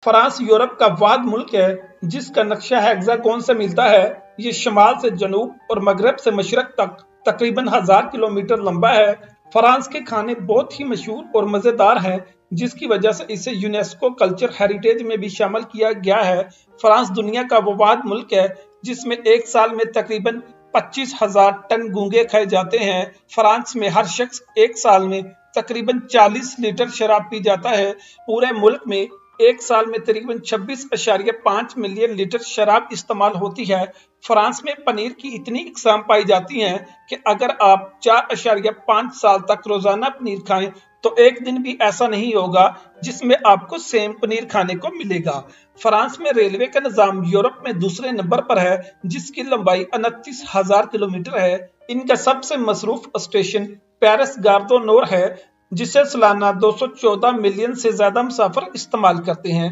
France Europe का वाद मुल्क है जिसका नक्शा हेक्सागोन से मिलता है। ये शुमाल से जनूब और मगरब से मशरक तक तकरीबन 1000 किलोमीटर लंबा है। फ्रांस के खाने बहुत ही मशहूर और मजेदार हैं, जिसकी वजह से इसे यूनेस्को कल्चर हेरिटेज में भी शामिल किया गया है। फ्रांस दुनिया का वो वाद मुल्क है जिसमें एक साल में तकरीबन 25,000 टन घूंगे खाए जाते हैं। फ्रांस में हर शख्स एक साल में तकरीबन 40 लीटर शराब पी जाता है। पूरे मुल्क में एक साल में तकरीबन 26.5 मिलियन लीटर शराब इस्तेमाल होती है। फ्रांस में पनीर की इतनी इकसाम पाई जाती हैं कि अगर आप 4.5 साल तक रोजाना पनीर खाएं तो एक दिन भी ऐसा नहीं होगा जिसमें आपको सेम पनीर खाने को मिलेगा। फ्रांस में रेलवे का निजाम यूरोप में दूसरे नंबर पर है, जिसकी लंबाई 29,000 किलोमीटर है। इनका सबसे मसरूफ स्टेशन पेरिस गार दो नोर है, जिसे सालाना 214 मिलियन से ज्यादा मुसाफिर इस्तेमाल करते हैं।